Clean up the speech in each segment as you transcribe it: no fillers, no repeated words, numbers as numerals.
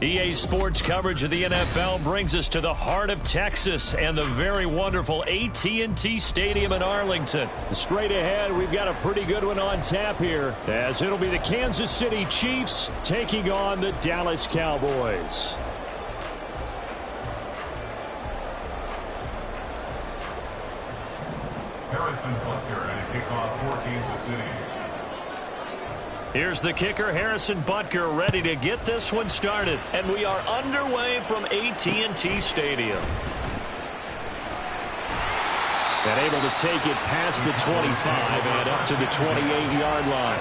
EA Sports coverage of the NFL brings us to the heart of Texas and the very wonderful AT&T Stadium in Arlington. Straight ahead, we've got a pretty good one on tap here, as it'll be the Kansas City Chiefs taking on the Dallas Cowboys. Harrison Butker and a kickoff for Kansas City. Here's the kicker, Harrison Butker, ready to get this one started. And we are underway from AT&T Stadium. And able to take it past the 25 and up to the 28-yard line.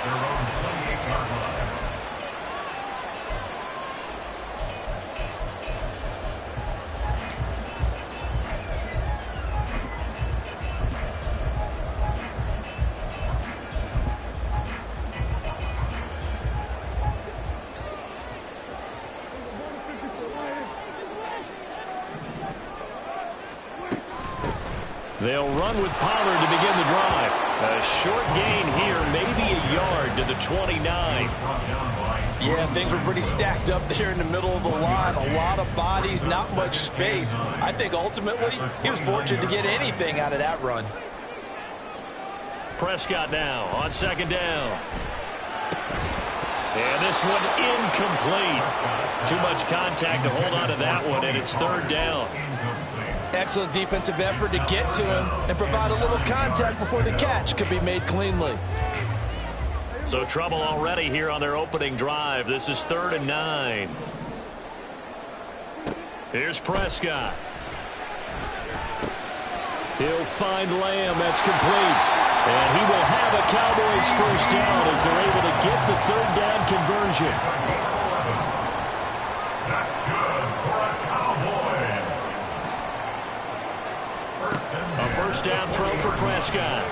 They'll run with Pollard to begin the drive. A short gain here, maybe a yard to the 29. Yeah, things were pretty stacked up there in the middle of the line. A lot of bodies, not much space. I think ultimately he was fortunate to get anything out of that run. Prescott now on second down. And this one incomplete. Too much contact to hold on to that one, and it's third down. Excellent defensive effort to get to him and provide a little contact before the catch could be made cleanly. So trouble already here on their opening drive. This is 3rd and 9. Here's Prescott. He'll find Lamb. That's complete. And he will have a Cowboys first down as they're able to get the 3rd down conversion. That's good for a Cowboys. A first down throw for Prescott.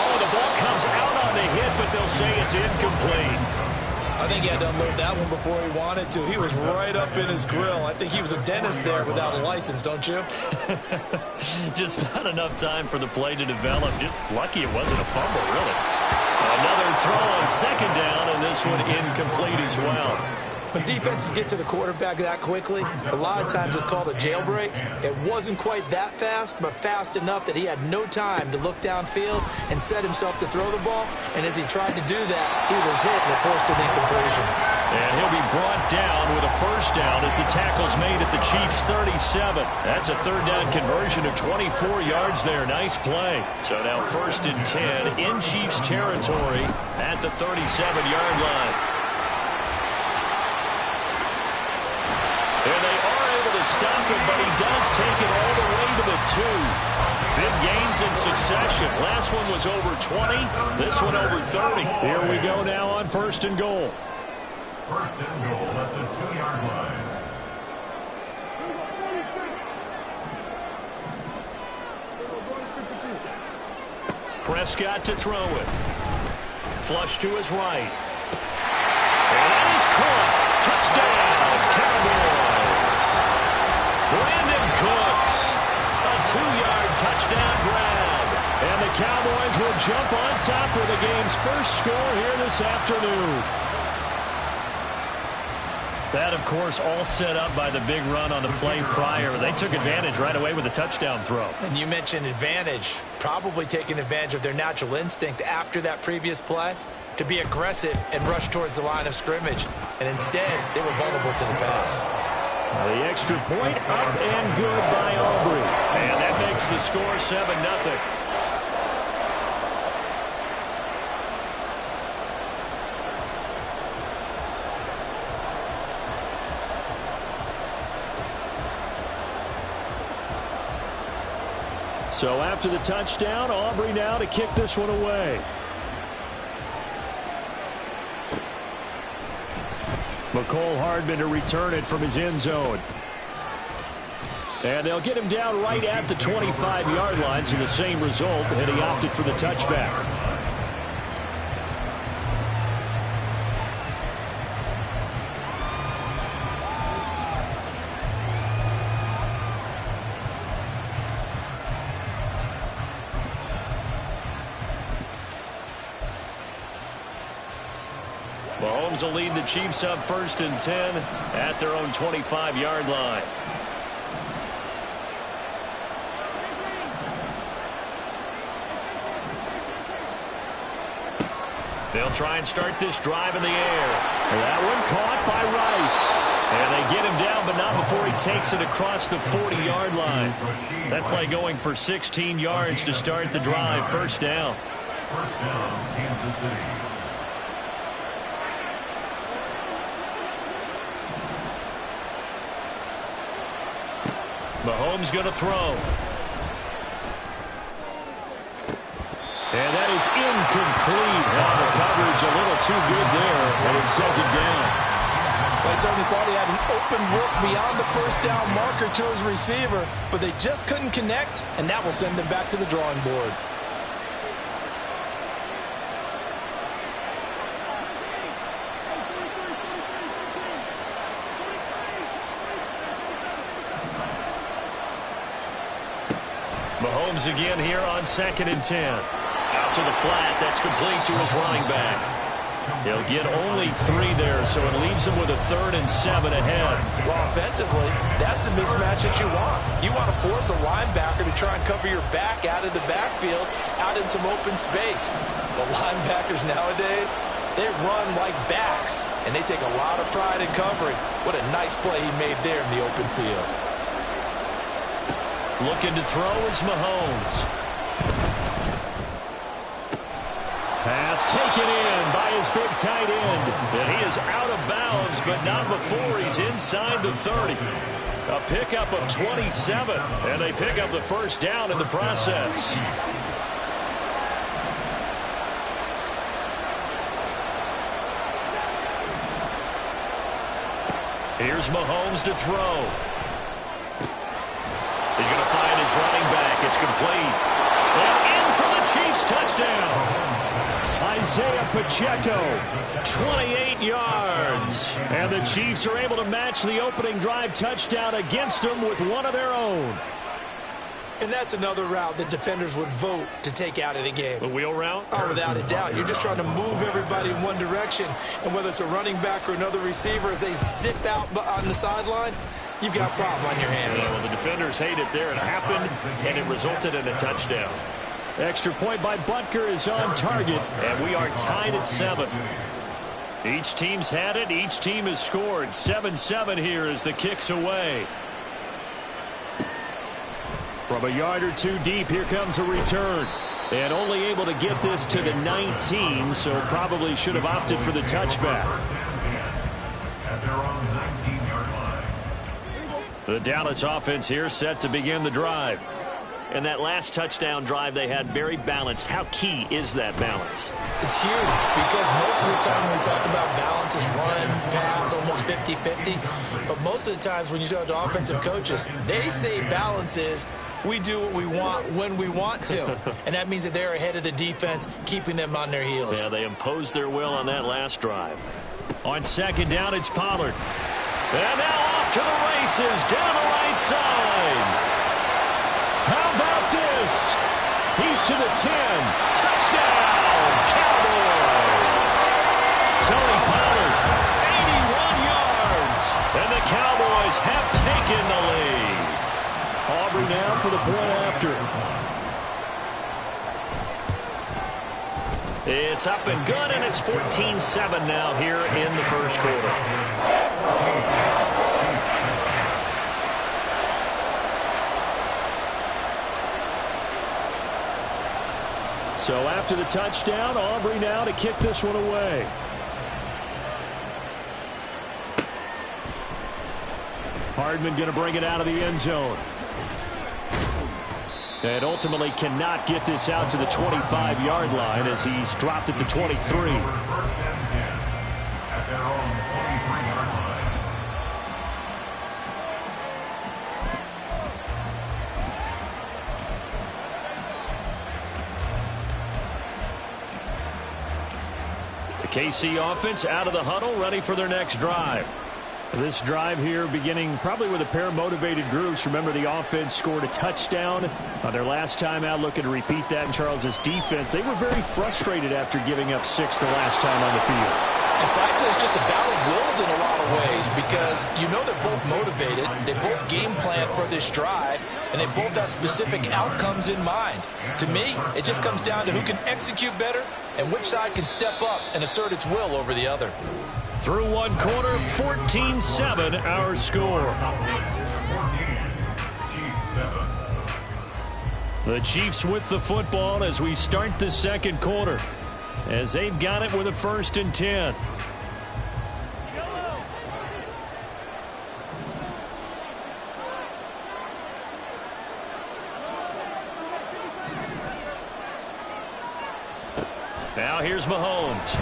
Oh, the ball comes out on the hit, but they'll say it's incomplete. I think he had to unload that one before he wanted to. He was right up in his grill. I think he was a dentist there without a license, don't you? Just not enough time for the play to develop. Just lucky it wasn't a fumble, really. Another throw on second down, and this one incomplete as well. When defenses get to the quarterback that quickly, a lot of times it's called a jailbreak. It wasn't quite that fast, but fast enough that he had no time to look downfield and set himself to throw the ball. And as he tried to do that, he was hit and it forced an incompletion. And he'll be brought down with a first down as the tackle's made at the Chiefs' 37. That's a 3rd down conversion of 24 yards there. Nice play. So now 1st and 10 in Chiefs territory at the 37-yard line. And they are able to stop him, but he does take it all the way to the 2. Big gains in succession. Last one was over 20. This one over 30. Here we go now on 1st and goal. 1st and goal at the 2-yard line. Prescott to throw it. Flush to his right. And that is caught. Touchdown, Cowboys. Brandon Cooks. A 2-yard touchdown grab. And the Cowboys will jump on top of the game's first score here this afternoon. That, of course, all set up by the big run on the play prior. They took advantage right away with a touchdown throw. And you mentioned advantage, probably taking advantage of their natural instinct after that previous play to be aggressive and rush towards the line of scrimmage. And instead, they were vulnerable to the pass. The extra point up and good by Aubrey. And that makes the score 7-0. So after the touchdown, Aubrey now to kick this one away. McCole Hardman to return it from his end zone. And they'll get him down right at the 25-yard line, so the same result, and he opted for the touchback. Mahomes will lead the Chiefs up 1st and 10 at their own 25-yard line. They'll try and start this drive in the air. That one caught by Rice. And they get him down, but not before he takes it across the 40-yard line. That play going for 16 yards to start the drive. First down. First down, Kansas City. Mahomes going to throw. And that is incomplete. Now the coverage a little too good there, and it's 2nd down. They certainly thought he had an open look beyond the first down marker to his receiver, but they just couldn't connect, and that will send them back to the drawing board. Mahomes again here on 2nd and 10. Out to the flat. That's complete to his running back. He'll get only 3 there, so it leaves him with a 3rd and 7 ahead. Well, offensively, that's the mismatch that you want. You want to force a linebacker to try and cover your back out of the backfield, out in some open space. The linebackers nowadays, they run like backs, and they take a lot of pride in covering. What a nice play he made there in the open field. Looking to throw is Mahomes. Pass taken in by his big tight end. And he is out of bounds, but not before he's inside the 30. A pickup of 27, and they pick up the first down in the process. Here's Mahomes to throw. He's going to find his running back. It's complete. And in for the Chiefs touchdown. Isaiah Pacheco, 28 yards. And the Chiefs are able to match the opening drive touchdown against them with one of their own. And that's another route that defenders would vote to take out of the game. The wheel route? Oh, without a doubt. You're just trying to move everybody in one direction. And whether it's a running back or another receiver, as they zip out on the sideline, you've got a problem on your hands. Yeah, well, the defenders hate it there. It happened, and it resulted in a touchdown. Extra point by Butker is on target, and we are tied at 7. Each team's had it. Each team has scored. 7-7 here as the kick's away. From a yard or two deep, here comes a return. And only able to get this to the 19, so probably should have opted for the touchback. At their own 19-yard line. The Dallas offense here set to begin the drive. And that last touchdown drive they had very balanced. How key is that balance? It's huge because most of the time when we talk about balance is run, pass, almost 50-50. But most of the times when you talk to offensive coaches, they say balance is we do what we want when we want to. And that means that they're ahead of the defense, keeping them on their heels. Yeah, they imposed their will on that last drive. On 2nd down, it's Pollard. And now off to the races down the right side. How about this? He's to the 10. Touchdown, Cowboys. Tony Pollard, 81 yards. And the Cowboys have taken the lead. Aubrey now for the point after. It's up and good, and it's 14-7 now here in the first quarter. So after the touchdown, Aubrey now to kick this one away. Hardman going to bring it out of the end zone. And ultimately cannot get this out to the 25-yard line as he's dropped it to 23. First and 10 at their own 23-yard line. KC offense out of the huddle, ready for their next drive. This drive here beginning probably with a pair of motivated groups. Remember, the offense scored a touchdown on their last time out, looking to repeat that in Charles's defense. They were very frustrated after giving up 6 the last time on the field. And frankly, it's just a battle of wills in a lot of ways because you know they're both motivated, they both game plan for this drive, and they both have specific outcomes in mind. To me, it just comes down to who can execute better and which side can step up and assert its will over the other. Through one quarter, 14-7 our score. The Chiefs with the football as we start the second quarter, as they've got it with a 1st and 10. Now here's Mahomes.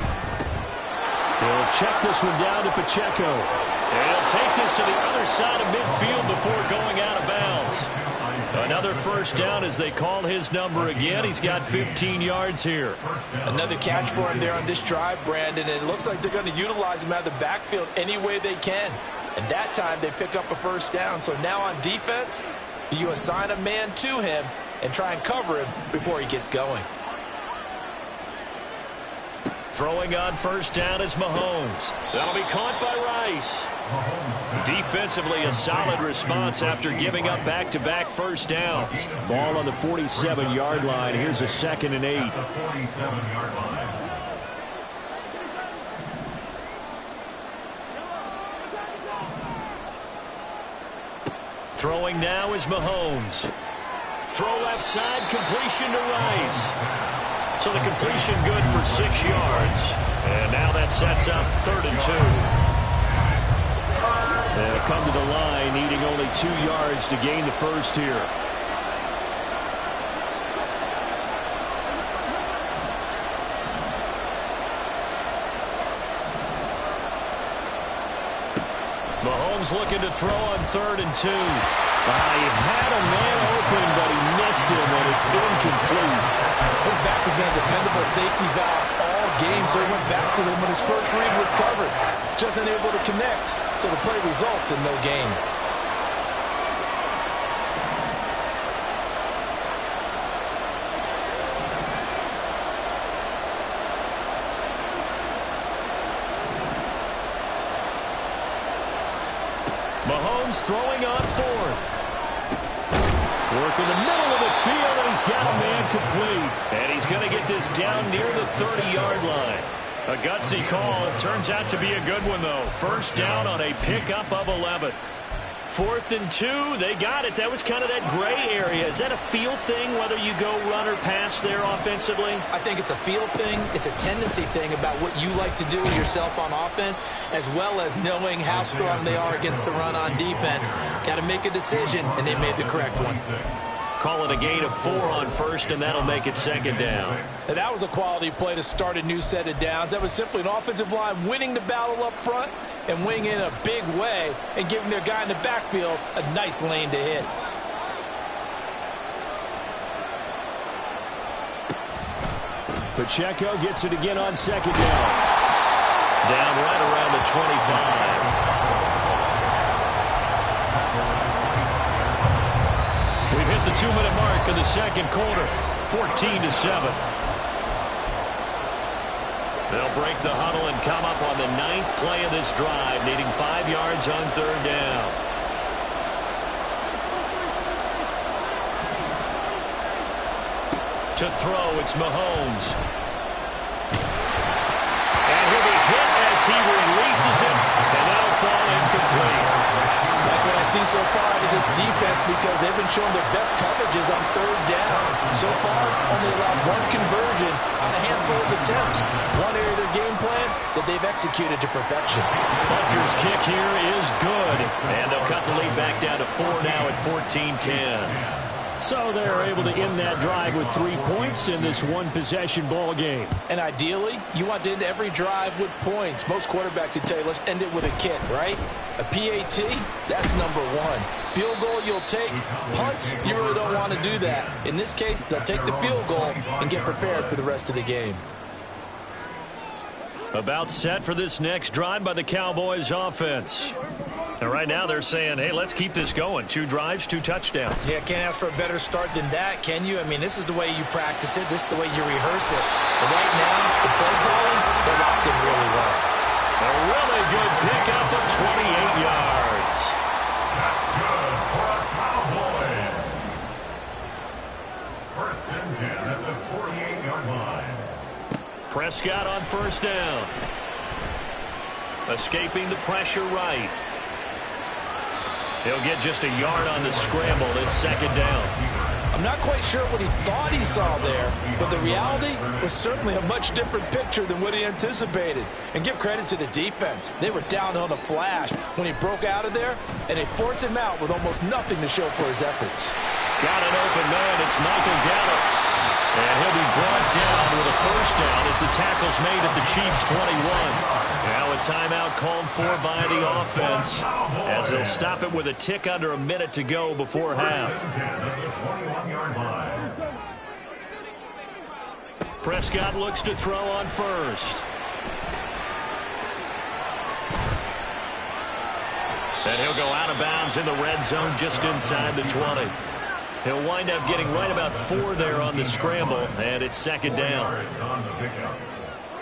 He'll check this one down to Pacheco. And he'll take this to the other side of midfield before going out of bounds. Another 1st down as they call his number again. He's got 15 yards here. Another catch for him there on this drive, Brandon. And it looks like they're going to utilize him out of the backfield any way they can. And that time they pick up a 1st down. So now on defense, do you assign a man to him and try and cover him before he gets going? Throwing on 1st down is Mahomes. That'll be caught by Rice. Defensively, a solid response after giving up back-to-back 1st downs. Ball on the 47-yard line. Here's a 2nd and 8. Throwing now is Mahomes. Throw left side, completion to Rice. So the completion good for 6 yards. And now that sets up 3rd and 2. They'll come to the line, needing only 2 yards to gain the 1st here. Mahomes looking to throw on 3rd and 2. He had a man open, but he missed him, and it's incomplete. His back has been a dependable safety valve all game, so he went back to him when his first read was covered. Just unable to connect, so the play results in no gain. Mahomes throwing on 4th. Work in the middle of the field, and he's got a man complete. And he's going to get this down near the 30-yard line. A gutsy call. Turns out to be a good one, though. 1st down on a pickup of 11. 4th and 2. They got it. That was kind of that gray area. Is that a feel thing, whether you go run or pass there offensively? I think it's a feel thing. It's a tendency thing about what you like to do yourself on offense, as well as knowing how strong they are against the run on defense. Got to make a decision, and they made the correct one. Call it a gain of 4 on 1st, and that'll make it 2nd down. And that was a quality play to start a new set of downs. That was simply an offensive line winning the battle up front and winning in a big way and giving their guy in the backfield a nice lane to hit. Pacheco gets it again on 2nd down. Down right around the 25. We've hit the 2-minute mark of the second quarter, 14-7. They'll break the huddle and come up on the 9th play of this drive, needing 5 yards on 3rd down. To throw, it's Mahomes. And he'll be hit as he releases it, and that'll fall incomplete. Like what I see so far out of this defense, because they've been showing their best coverages on 3rd down. So far, only allowed 1 conversion on a handful of attempts. One area of their game plan that they've executed to perfection. Butker's kick here is good, and they'll cut the lead back down to 4 now at 14-10. So they're able to end that drive with 3 points in this one-possession ball game. And ideally, you want to end every drive with points. Most quarterbacks would tell you, let's end it with a kick, right? A PAT, that's number 1. Field goal, you'll take. Punts, you really don't want to do that. In this case, they'll take the field goal and get prepared for the rest of the game. About set for this next drive by the Cowboys offense. And right now they're saying, hey, let's keep this going. 2 drives, 2 touchdowns. Yeah, can't ask for a better start than that, can you? I mean, this is the way you practice it. This is the way you rehearse it. But right now, the play calling, they're locked in really well. A really good pickup of 28 yards. That's good for a Cowboys. First and 10 at the 48-yard line. Prescott on first down. Escaping the pressure right. He'll get just a yard on the scramble. It's second down. I'm not quite sure what he thought he saw there, but the reality was certainly a much different picture than what he anticipated. And give credit to the defense. They were down on the flash when he broke out of there, and they forced him out with almost nothing to show for his efforts. Got an open man. It's Michael Gallup. And he'll be brought down with a first down as the tackle's made at the Chiefs' 21. Now a timeout called for by the offense as they'll stop it with a tick under a minute to go before half. Prescott looks to throw on first. And he'll go out of bounds in the red zone just inside the 20. He'll wind up getting right about 4 there on the scramble, and it's second down.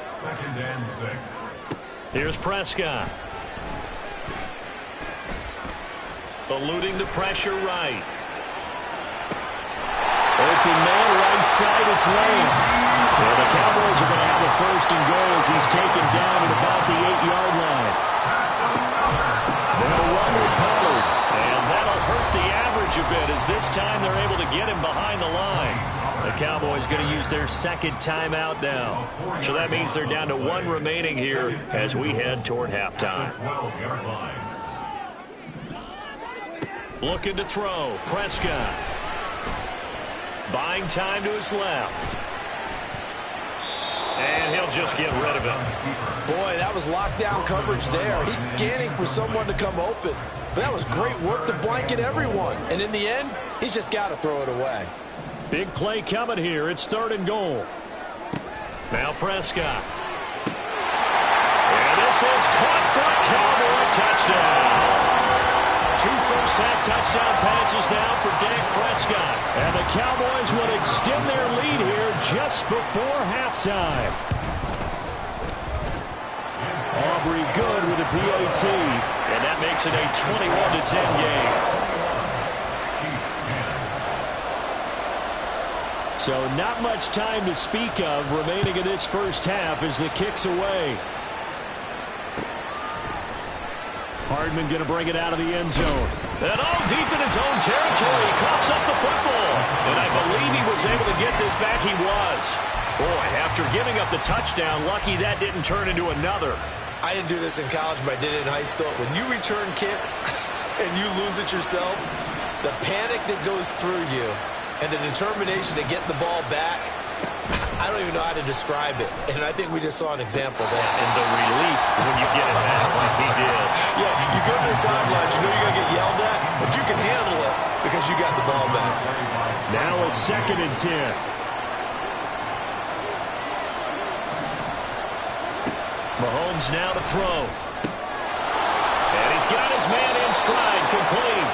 Second and 6. Here's Prescott. Eluding the pressure right. Open man right side, it's Lane. Well, the Cowboys are going to have a first and goal as he's taken down at about the 8-yard line. They'll run with Pollard, and that'll hurt the average a bit as this time they're able to get him behind the line. The Cowboys going to use their second timeout now. So that means they're down to 1 remaining here as we head toward halftime. Looking to throw. Prescott. Buying time to his left. And he'll just get rid of it. Boy, that was lockdown coverage there. He's scanning for someone to come open. But that was great work to blanket everyone. And in the end, he's just got to throw it away. Big play coming here. It's third and goal. Now Prescott. And this is caught for a Cowboy touchdown. 2 first-half touchdown passes now for Dak Prescott. And the Cowboys will extend their lead here just before halftime. Aubrey good with a PAT. And that makes it a 21-10 game. So not much time to speak of remaining in this first half as the kick's away. Hardman going to bring it out of the end zone. And all deep in his own territory. He coughs up the football. And I believe he was able to get this back. He was. Boy, after giving up the touchdown, lucky that didn't turn into another. I didn't do this in college, but I did it in high school. When you return kicks and you lose it yourself, the panic that goes through you and the determination to get the ball back, I don't even know how to describe it. And I think we just saw an example there. And the relief when you get it back like he did. Yeah, you go to the sidelines, you know you're going to get yelled at, but you can handle it because you got the ball back. Now a second and 10. Mahomes now to throw. And he's got his man in stride, complete.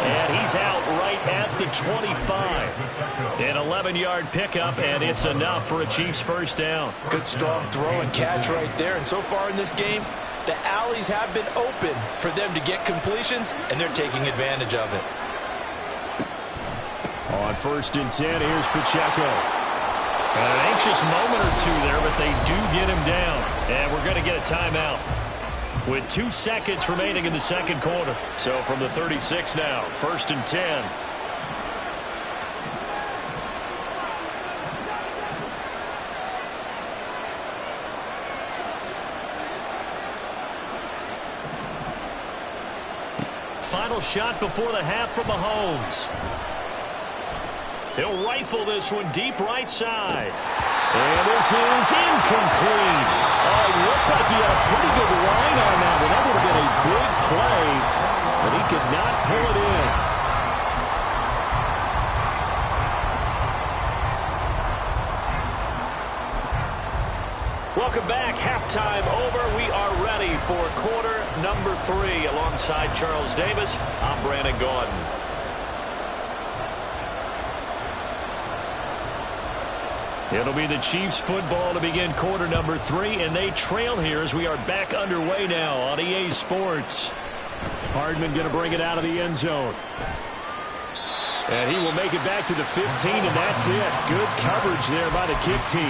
And he's out right at the 25. An 11-yard pickup, and it's enough for a Chiefs first down. Good strong throw and catch right there. And so far in this game, the alleys have been open for them to get completions, and they're taking advantage of it. On first and 10, here's Pacheco. An anxious moment or two there, but they do get him down. And we're going to get a timeout with 2 seconds remaining in the second quarter. So from the 36 now, first and 10. Final shot before the half from Mahomes. He'll rifle this one deep right side. And this is incomplete. Oh, it looked like he had a pretty good line on that one. That would have been a big play, but he could not pull it in. Welcome back. Halftime over. We are ready for quarter number 3. Alongside Charles Davis, I'm Brandon Gordon. It'll be the Chiefs football to begin quarter number 3, and they trail here as we are back underway now on EA Sports. Hardman going to bring it out of the end zone. And he will make it back to the 15, and that's it. Good coverage there by the kick team.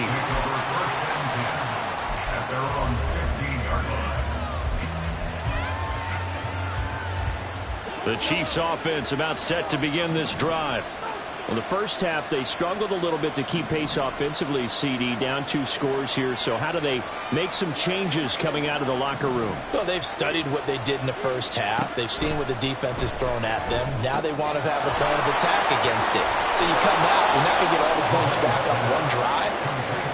At their own 15-yard line. The Chiefs offense about set to begin this drive. Well, the first half, they struggled a little bit to keep pace offensively, CD, down 2 scores here. So how do they make some changes coming out of the locker room? Well, they've studied what they did in the first half. They've seen what the defense has thrown at them. Now they want to have a plan of attack against it. So you come out, you're not going to get all the points back on one drive.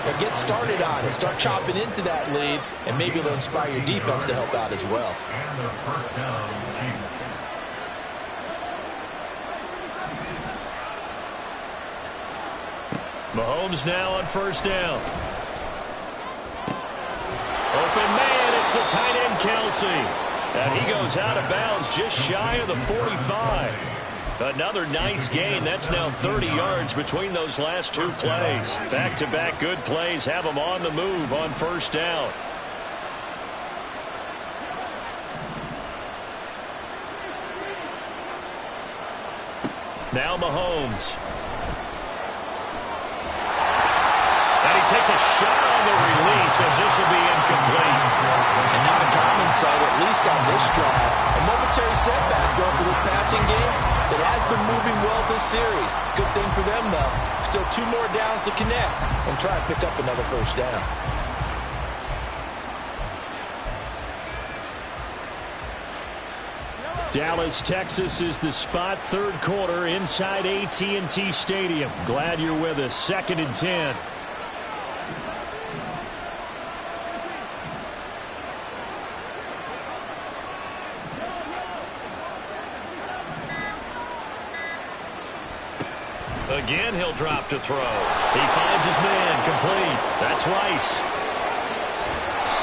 But get started on it. Start chopping into that lead, and maybe it'll inspire your defense to help out as well. And the first down, Chiefs. Mahomes now on first down. Open man, it's the tight end Kelsey. And he goes out of bounds just shy of the 45. Another nice gain. That's now 30 yards between those last 2 plays. Back-to-back good plays have them on the move on first down. Now Mahomes. Takes a shot on the release as this will be incomplete. And not a common sight, at least on this drive. A momentary setback, though, for this passing game that has been moving well this series. Good thing for them, though. Still 2 more downs to connect and try to pick up another first down. Dallas, Texas is the spot. Third quarter inside AT&T Stadium. Glad you're with us. 2nd and 10. Again, he'll drop to throw. He finds his man, complete. That's Rice.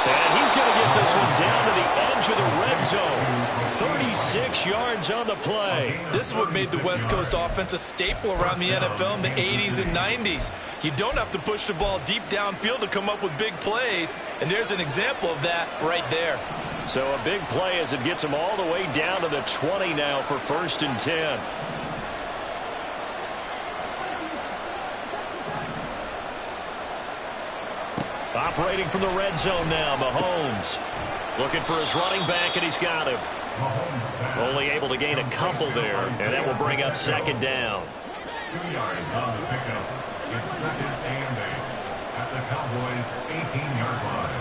And he's going to get this one down to the edge of the red zone. 36 yards on the play. This is what made the West Coast offense a staple around the NFL in the 80s and 90s. You don't have to push the ball deep downfield to come up with big plays, and there's an example of that right there. So a big play as it gets him all the way down to the 20 now for 1st and 10. Operating from the red zone now, Mahomes. Looking for his running back, and he's got him. Only able to gain a couple there, and that will bring up 2nd down. 2 yards on the pickup. It's 2nd and 8 at the Cowboys' 18-yard line.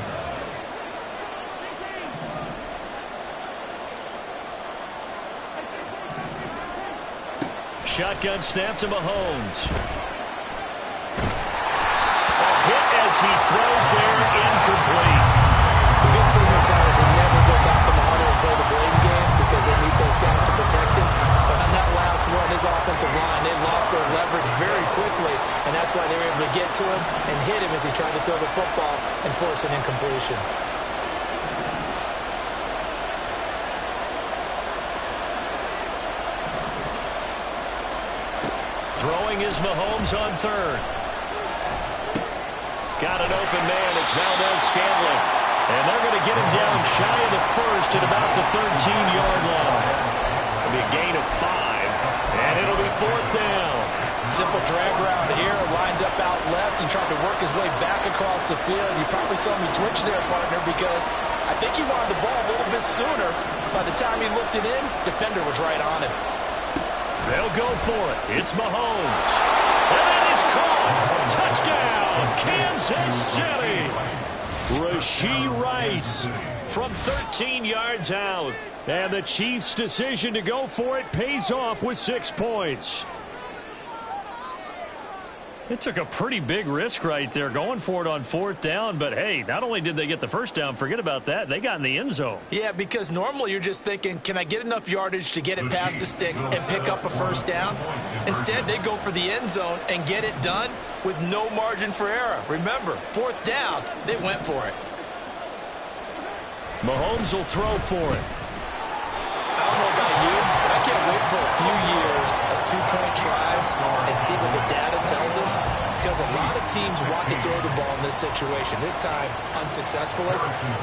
Shotgun snap to Mahomes. Hit as he throws there, incomplete. The good signal callers will never go back in the huddle and play the blame game because they need those guys to protect him. But on that last one, his offensive line, they lost their leverage very quickly, and that's why they were able to get to him and hit him as he tried to throw the football and force an incompletion. Throwing is Mahomes on 3rd. Got an open man. It's Valdez-Scantling. And they're going to get him down shy of the 1st at about the 13-yard line. It'll be a gain of 5. And it'll be 4th down. Simple drag route here, lined up out left and tried to work his way back across the field. You probably saw me twitch there, partner, because I think he wanted the ball a little bit sooner. By the time he looked it in, defender was right on him. They'll go for it. It's Mahomes. And that is caught. Touchdown, Kansas City. Rashee Rice from 13 yards out. And the Chiefs' decision to go for it pays off with 6 points. It took a pretty big risk right there going for it on 4th down. But, hey, not only did they get the first down, forget about that, they got in the end zone. Yeah, because normally you're just thinking, can I get enough yardage to get it past the sticks and pick up a first down? Instead, they go for the end zone and get it done with no margin for error. Remember, 4th down, they went for it. Mahomes will throw for it. I don't know about you, but I can't wait for a few years of 2-point tries and see what the data tells us. Because a lot of teams want to throw the ball in this situation. This time, unsuccessfully.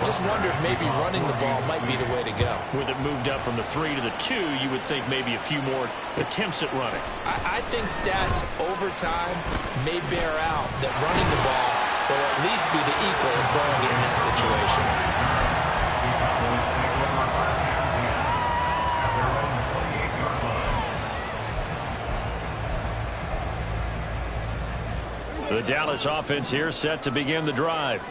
Just wonder if maybe running the ball might be the way to go. With it moved up from the 3 to the 2, you would think maybe a few more attempts at running. I think stats over time may bear out that running the ball will at least be the equal of throwing it in that situation. The Dallas offense here set to begin the drive.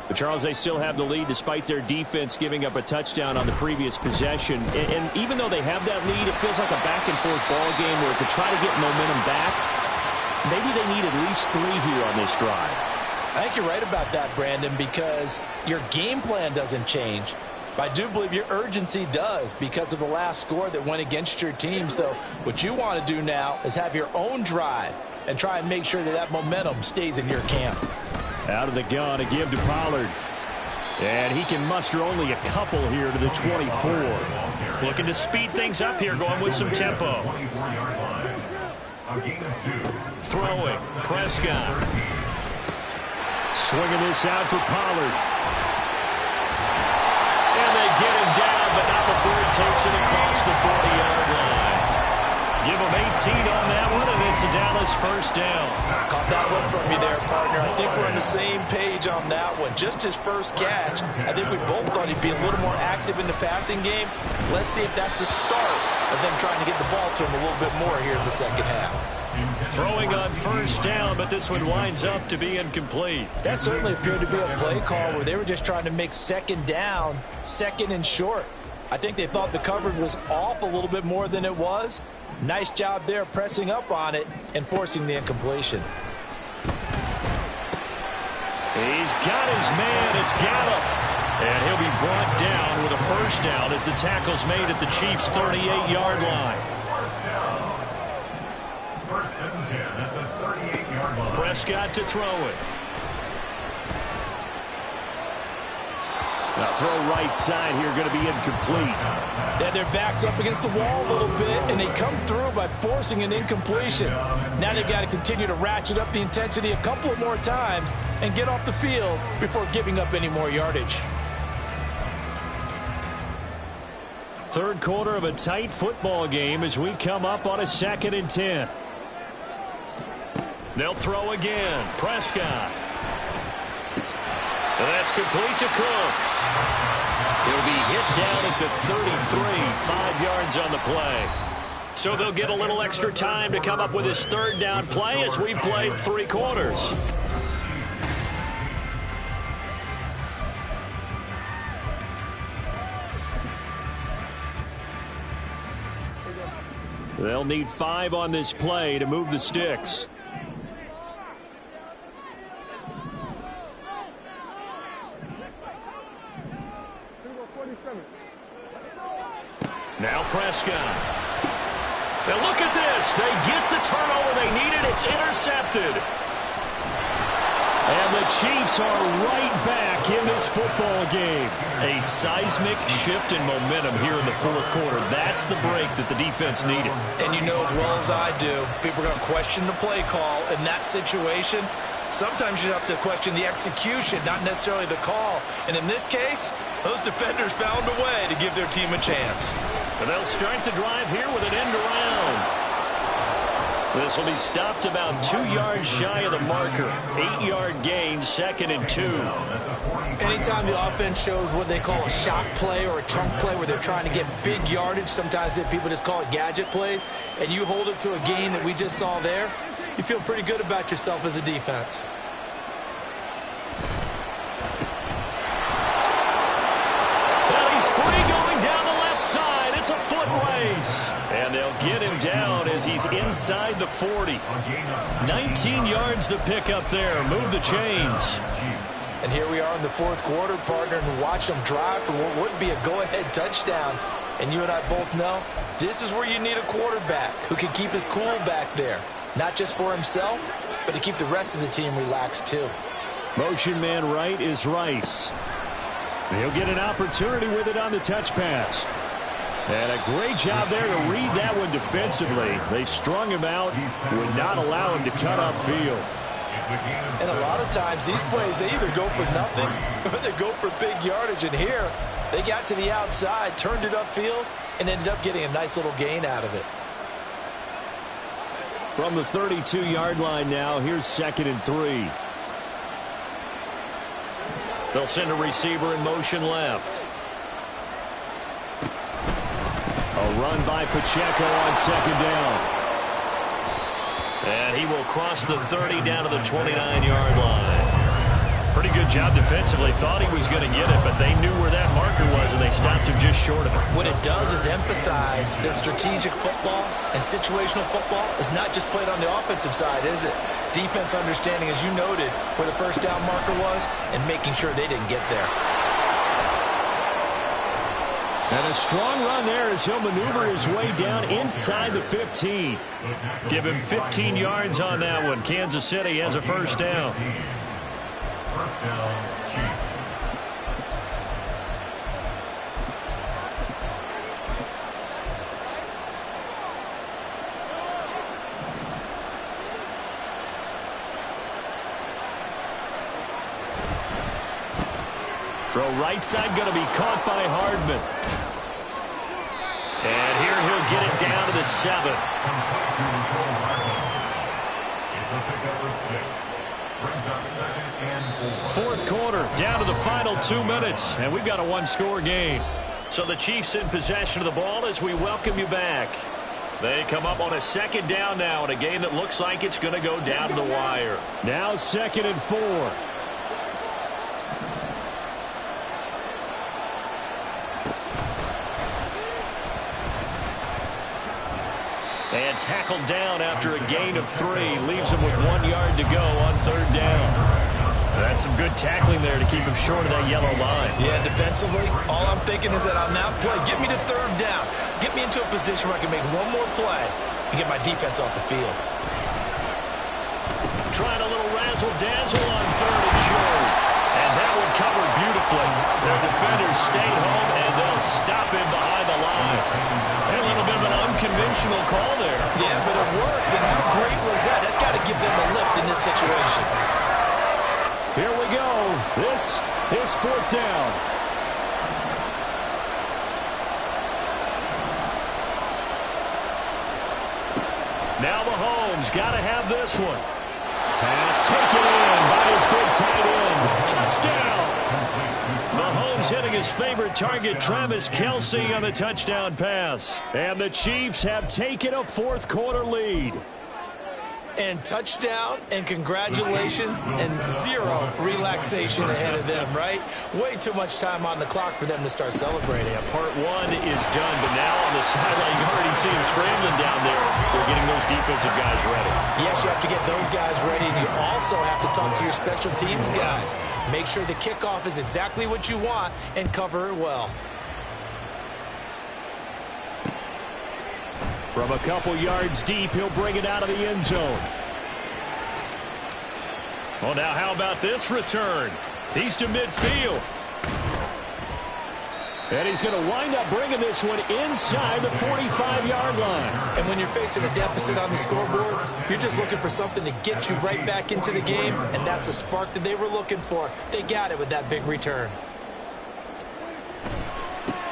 But Charles, they still have the lead despite their defense giving up a touchdown on the previous possession. And even though they have that lead, it feels like a back-and-forth ball game where to try to get momentum back, maybe they need at least 3 here on this drive. I think you're right about that, Brandon, because your game plan doesn't change. But I do believe your urgency does because of the last score that went against your team. So what you want to do now is have your own drive and try and make sure that that momentum stays in your camp. Out of the gun, a give to Pollard. And he can muster only a couple here to the 24. Looking to speed things up here, going with some tempo. Throwing, Prescott. Swinging this out for Pollard. And they get him down, but not before he takes it across the 40-yard line. Give him 18 on that one, and it's a Dallas first down. Caught that one from you there, partner. I think we're on the same page on that one. Just his first catch. I think we both thought he'd be a little more active in the passing game. Let's see if that's the start of them trying to get the ball to him a little bit more here in the second half. Throwing on first down, but this one winds up to be incomplete. That certainly appeared to be a play call where they were just trying to make second down, second and short. I think they thought the coverage was off a little bit more than it was. Nice job there pressing up on it and forcing the incompletion. He's got his man. It's Gallup. And he'll be brought down with a first down as the tackle's made at the Chiefs' 38-yard line. First and 10 at the 38-yard line. Prescott to throw it. Now throw right side here, going to be incomplete. Then their back's up against the wall a little bit, and they come through by forcing an incompletion. Now they've got to continue to ratchet up the intensity a couple of more times and get off the field before giving up any more yardage. Third quarter of a tight football game as we come up on a 2nd and 10. They'll throw again. Prescott. And that's complete to Cooks. He'll be hit down at the 33, 5 yards on the play. So they'll get a little extra time to come up with his third down play as we played 3 quarters. They'll need 5 on this play to move the sticks. Now Prescott. Now look at this. They get the turnover they needed. It's intercepted. And the Chiefs are right back in this football game. A seismic shift in momentum here in the fourth quarter. That's the break that the defense needed. And you know as well as I do, people are going to question the play call in that situation. Sometimes you have to question the execution, not necessarily the call. And in this case, those defenders found a way to give their team a chance. And they'll start the drive here with an end around. This will be stopped about 2 yards shy of the marker. 8-yard gain, 2nd and 2. Anytime the offense shows what they call a shot play or a trunk play where they're trying to get big yardage, sometimes people just call it gadget plays, and you hold it to a gain that we just saw there, you feel pretty good about yourself as a defense. Well, he's free going down the left side. It's a foot race. And they'll get him down as he's inside the 40. 19 yards to pick up there. Move the chains. And here we are in the fourth quarter, partner, and watch them drive for what would be a go-ahead touchdown. And you and I both know this is where you need a quarterback who can keep his cool back there. Not just for himself, but to keep the rest of the team relaxed too. Motion man right is Rice. He'll get an opportunity with it on the touch pass. And a great job there to read that one defensively. They strung him out, would not allow him to cut upfield. And a lot of times these plays, they either go for nothing or they go for big yardage. And here, they got to the outside, turned it upfield, and ended up getting a nice little gain out of it. From the 32-yard line now, here's 2nd and 3. They'll send a receiver in motion left. A run by Pacheco on 2nd down. And he will cross the 30 down to the 29-yard line. Pretty good job defensively. Thought he was going to get it, but they knew where that marker was, and they stopped him just short of it. What it does is emphasize that strategic football and situational football is not just played on the offensive side, is it? Defense understanding, as you noted, where the first down marker was and making sure they didn't get there. And a strong run there as he'll maneuver his way down inside the 15. Give him 15 yards on that one. Kansas City has a first down. First down, Chiefs. Throw right side going to be caught by Hardman. And here he'll get it down to the 7. It's a pickup of 6. Brings up 2nd and 4. Fourth quarter, down to the final 2 minutes, and we've got a one-score game. So the Chiefs in possession of the ball as we welcome you back. They come up on a 2nd down now in a game that looks like it's going to go down to the wire. Now 2nd and 4. And tackled down after a gain of 3. Leaves him with 1 yard to go on 3rd down. That's some good tackling there to keep him short of that yellow line. Yeah, defensively, all I'm thinking is that on that play, get me to 3rd down. Get me into a position where I can make one more play and get my defense off the field. Trying a little razzle-dazzle on 3rd and short. And that one covered beautifully. Their defenders stayed home, and they'll stop him behind the line. And a little bit of an unconventional call there. Yeah, but it worked, and how great was that? That's got to give them a lift in this situation. Here we go. This is 4th down. Now Mahomes got to have this one. Pass taken in by his big tight end. Touchdown. Mahomes hitting his favorite target, Travis Kelce, on the touchdown pass. And the Chiefs have taken a fourth quarter lead. And touchdown, and congratulations, and zero relaxation ahead of them, right? Way too much time on the clock for them to start celebrating. Yeah, part one is done, but now on the sideline, you already see them scrambling down there. They're getting those defensive guys ready. Yes, you have to get those guys ready, and you also have to talk to your special teams guys. Make sure the kickoff is exactly what you want and cover it well. From a couple yards deep, he'll bring it out of the end zone. Well, now how about this return? He's to midfield. And he's going to wind up bringing this one inside the 45-yard line. And when you're facing a deficit on the scoreboard, you're just looking for something to get you right back into the game, and that's the spark that they were looking for. They got it with that big return.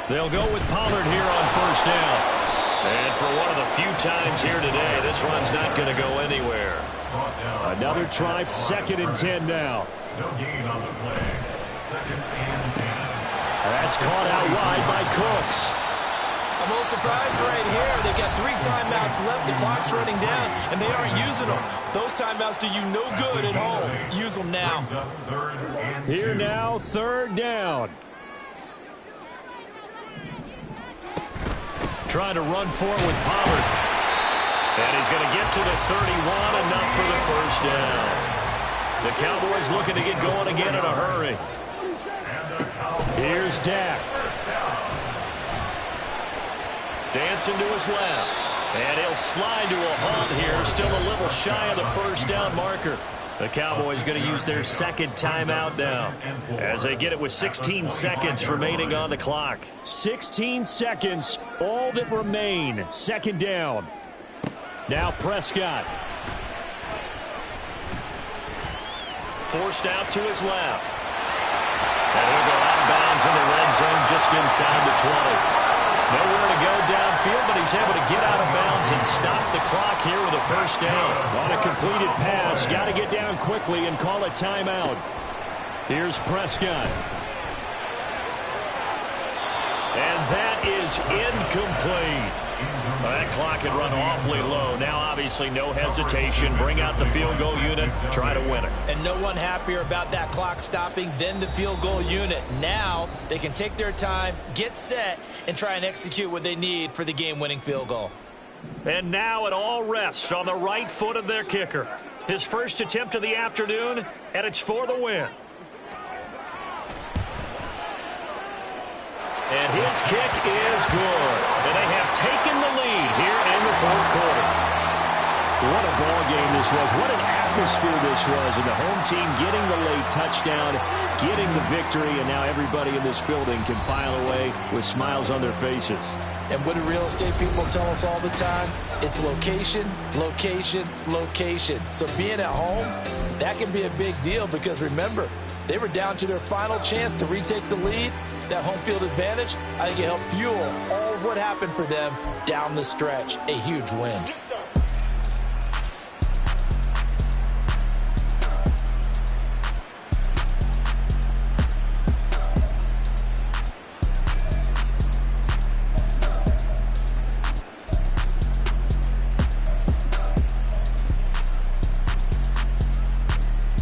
They'll go with Pollard here on first down. And for one of the few times here today, this run's not going to go anywhere. Another try, 2nd and 10 now. No gain on the play. 2nd and 10. That's caught out wide by Cooks. I'm a little surprised right here. They got 3 timeouts left. The clock's running down, and they aren't using them. Those timeouts do you no good at home. Use them now. Here now, 3rd down. Trying to run forward with Pollard. And he's going to get to the 31, enough for the first down. The Cowboys looking to get going again in a hurry. Here's Dak. Dancing to his left. And he'll slide to a halt here, still a little shy of the first down marker. The Cowboys going to use their 2nd timeout now as they get it with 16 seconds remaining on the clock. 16 seconds, all that remain. 2nd down. Now Prescott. forced out to his left. And he'll go out of bounds in the red zone just inside the 20. Nowhere to go downfield, but he's able to get out of bounds and stop the clock here with a first down. On a completed pass, got to get down quickly and call a timeout. Here's Prescott. And that is incomplete. Well, that clock had run awfully low. Now, obviously, no hesitation. Bring out the field goal unit. Try to win it. And no one happier about that clock stopping than the field goal unit. Now, they can take their time, get set, and try and execute what they need for the game-winning field goal. And now it all rests on the right foot of their kicker. His first attempt of the afternoon, and it's for the win. And his kick is good. And they have taken the lead here in the fourth quarter. What a ball game this was. What an atmosphere this was. And the home team getting the late touchdown, getting the victory, and now everybody in this building can file away with smiles on their faces. And what do real estate people tell us all the time? It's location, location, location. So being at home, that can be a big deal because, remember, they were down to their final chance to retake the lead. That home field advantage, I think it helped fuel all of what happened for them down the stretch. A huge win.